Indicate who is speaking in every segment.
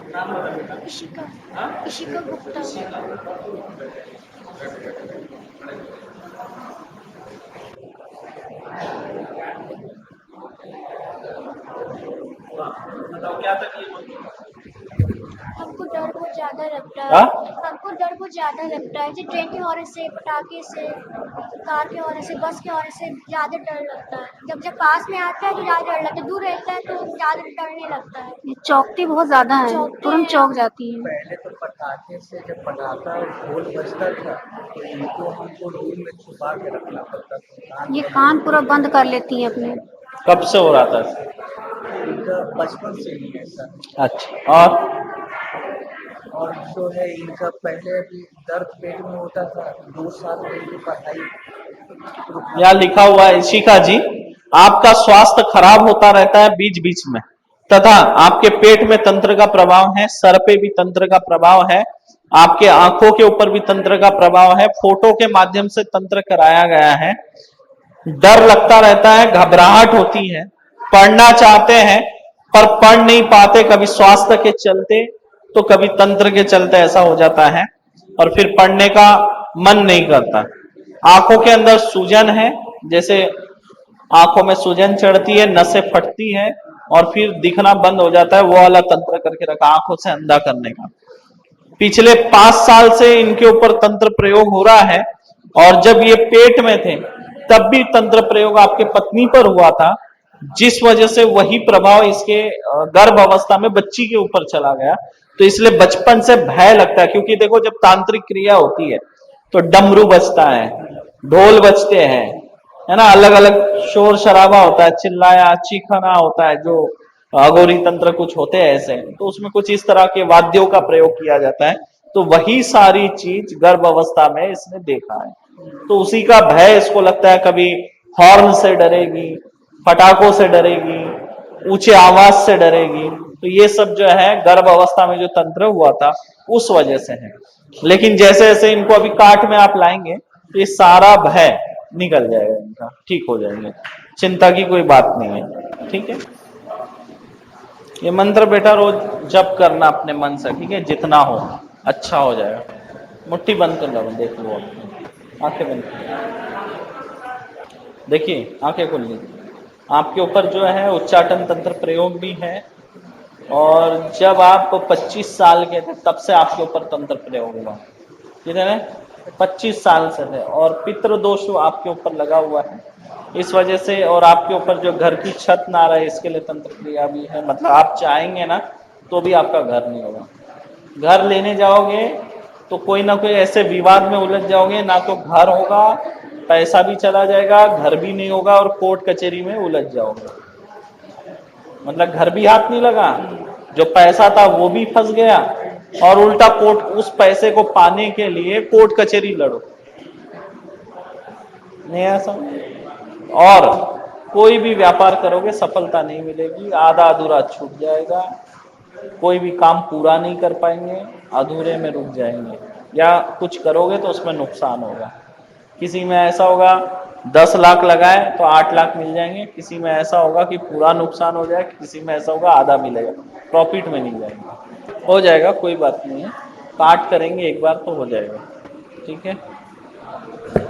Speaker 1: नाम बता बेटा।
Speaker 2: इशिका।
Speaker 1: हाँ?
Speaker 2: इशिका गुप्ता।
Speaker 1: हाँ, बताओ क्या तकलीफ होती है?
Speaker 2: हमको डर बहुत ज़्यादा लगता है।
Speaker 1: हाँ?
Speaker 2: हमको डर बहुत ज़्यादा लगता है, जैसे ट्रेन के हॉर्न से, पटाखे से, कार के हॉर्न से, बस के हॉर्न से ज़्यादा डर लगता है। जब जब पास में आता है तो ज़्यादा डर लगता है, दूर रहता है तो ज़्यादा डर नहीं लगता है।
Speaker 3: ये चौकती बहुत ज्यादा है,
Speaker 2: चौंकते
Speaker 3: तुरंत
Speaker 2: हैं
Speaker 3: चौक
Speaker 2: हम।
Speaker 3: जाती है।
Speaker 4: पहले तो पटाखे से जब पटाखा और ढोल बजता था तो इनको हमको रूम में छुपा के रखना पड़ता था, कान
Speaker 3: ये
Speaker 4: बंद
Speaker 3: कान
Speaker 4: करके
Speaker 3: पूरा बंद
Speaker 4: रखना
Speaker 3: कर
Speaker 4: पड़ता
Speaker 3: लेती है अपने।
Speaker 1: कब से हो रहा था?
Speaker 4: था। इनका बचपन से ही ऐसा है।
Speaker 1: अच्छा, और
Speaker 4: और जो है इनका पहले भी दर्द पेट में होता था, 2 साल में इनकी पढ़ाई रुकना
Speaker 1: यहाँ
Speaker 4: पड़ा।
Speaker 1: लिखा हुआ है, इशिका जी, आपका स्वास्थ्य खराब होता रहता है बीच बीच में, तथा आपके पेट में तंत्र का प्रभाव है, सर पे भी तंत्र का प्रभाव है, आपके आंखों के ऊपर भी तंत्र का प्रभाव है, फोटो के माध्यम से तंत्र कराया गया है, डर लगता रहता है, घबराहट होती है, पढ़ना चाहते हैं पर पढ़ नहीं पाते, कभी स्वास्थ्य के चलते तो कभी तंत्र के चलते ऐसा हो जाता है, और फिर पढ़ने का मन नहीं करता। आंखों के अंदर सूजन है, जैसे आंखों में सूजन चढ़ती है, नसें फटती है और फिर दिखना बंद हो जाता है, वो वाला तंत्र करके रखा आंखों से अंधा करने का। पिछले 5 साल से इनके ऊपर तंत्र प्रयोग हो रहा है, और जब ये पेट में थे तब भी तंत्र प्रयोग आपके पत्नी पर हुआ था, जिस वजह से वही प्रभाव इसके गर्भ अवस्था में बच्ची के ऊपर चला गया। तो इसलिए बचपन से भय लगता है, क्योंकि देखो जब तांत्रिक क्रिया होती है तो डमरू बजता है, ढोल बजते हैं, है ना, अलग अलग शोर शराबा होता है, चिल्लाया चीखना होता है, जो अघोरी तंत्र कुछ होते हैं ऐसे, तो उसमें कुछ इस तरह के वाद्यों का प्रयोग किया जाता है। तो वही सारी चीज गर्भ अवस्था में इसने देखा है, तो उसी का भय इसको लगता है, कभी हॉर्न से डरेगी, पटाखों से डरेगी, ऊंचे आवाज से डरेगी। तो ये सब जो है गर्भ अवस्था में जो तंत्र हुआ था उस वजह से है। लेकिन जैसे जैसे इनको अभी काट में आप लाएंगे तो ये सारा भय निकल जाएगा, इनका ठीक हो जाएंगे, चिंता की कोई बात नहीं है। ठीक है, ये मंत्र बेटा रोज जप करना अपने मन से, ठीक है, जितना हो अच्छा हो जाएगा। मुट्ठी बंद कर लो, देख लो, आंखें बंद कर, देखिए आंखें खोल लीजिए। आपके ऊपर जो है उच्चाटन तंत्र प्रयोग भी है, और जब आप 25 साल के थे तब से आपके ऊपर तंत्र प्रयोग हुआ। कितने? 25 साल से थे, और पितृ दोष आपके ऊपर लगा हुआ है इस वजह से, और आपके ऊपर जो घर की छत ना रहे इसके लिए तंत्र क्रिया भी है। मतलब आप चाहेंगे ना तो भी आपका घर नहीं होगा, घर लेने जाओगे तो कोई ना कोई ऐसे विवाद में उलझ जाओगे, ना तो घर होगा, पैसा भी चला जाएगा, घर भी नहीं होगा, और कोर्ट कचहरी में उलझ जाओगे। मतलब घर भी हाथ नहीं लगा, जो पैसा था वो भी फंस गया, और उल्टा कोर्ट, उस पैसे को पाने के लिए कोर्ट कचहरी लड़ो, नहीं ऐसा। और कोई भी व्यापार करोगे सफलता नहीं मिलेगी, आधा अधूरा छूट जाएगा, कोई भी काम पूरा नहीं कर पाएंगे, अधूरे में रुक जाएंगे, या कुछ करोगे तो उसमें नुकसान होगा। किसी में ऐसा होगा 10 लाख लगाए तो 8 लाख मिल जाएंगे, किसी में ऐसा होगा कि पूरा नुकसान हो जाए, किसी में ऐसा होगा आधा मिलेगा, प्रॉफिट में नहीं जाएंगे। हो जाएगा, कोई बात नहीं है, काट करेंगे एक बार तो हो जाएगा। ठीक है,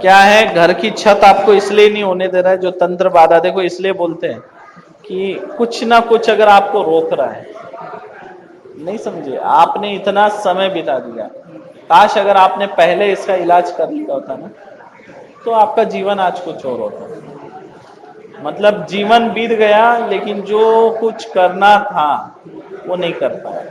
Speaker 1: क्या है, घर की छत आपको इसलिए नहीं होने दे रहा है जो तंत्र बाधा, देखो इसलिए बोलते हैं कि कुछ ना कुछ अगर आपको रोक रहा है, नहीं समझे, आपने इतना समय बिता दिया, काश अगर आपने पहले इसका इलाज कर लिया होता ना, तो आपका जीवन आज कुछ और होता। मतलब जीवन बीत गया लेकिन जो कुछ करना था वो नहीं कर पाया।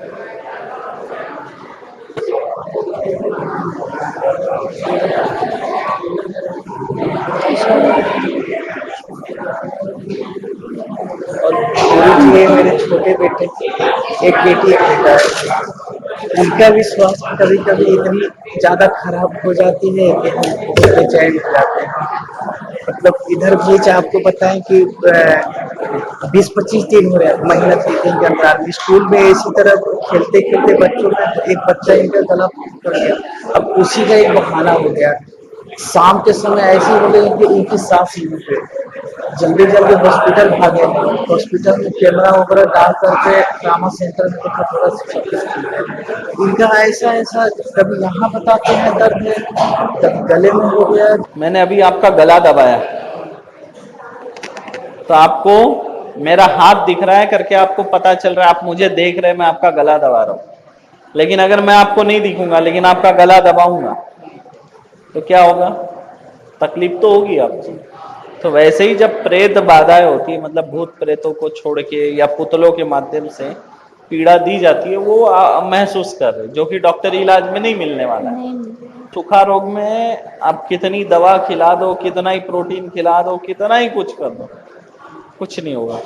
Speaker 4: और गुरु जी है मेरे छोटे बेटे, एक बेटी एक बेटा है। उनका भी स्वास्थ्य कभी कभी इतनी ज्यादा खराब हो जाती है कि हम बहुत बेचैन हो जाते हैं। मतलब इधर बीच आपको बताएं कि 20-25 दिन हो रहे हैं मेहनत मीटिंग के अंदर स्कूल में इसी तरह खेलते खेलते बच्चों में एक बच्चा इनका गला कर गया। अब उसी का एक बहाना हो गया शाम के समय ऐसी हो गई कि एक ही सांस ली पे जल्दी जल्दी हॉस्पिटल भागे। हॉस्पिटल में कैमरा वगैरह डाल करके ट्रामा सेंटर में देखा, थोड़ा सा इनका ऐसा ऐसा कभी यहाँ बताते हैं दर्द है, कभी गले में हो गया।
Speaker 1: मैंने अभी आपका गला दबाया तो आपको मेरा हाथ दिख रहा है करके आपको पता चल रहा है, आप मुझे देख रहे हैं, मैं आपका गला दबा रहा हूं। लेकिन अगर मैं आपको नहीं दिखूंगा लेकिन आपका गला दबाऊंगा तो क्या होगा? तकलीफ तो होगी आपको। तो वैसे ही जब प्रेत बाधाएं होती है, मतलब भूत प्रेतों को छोड़ के या पुतलों के माध्यम से पीड़ा दी जाती है, वो महसूस कर रहे, जो कि डॉक्टरी इलाज में नहीं मिलने वाला है। सूखा रोग में आप कितनी दवा खिला दो, कितना ही प्रोटीन खिला दो, कितना ही कुछ कर दो, कुछ नहीं होगा।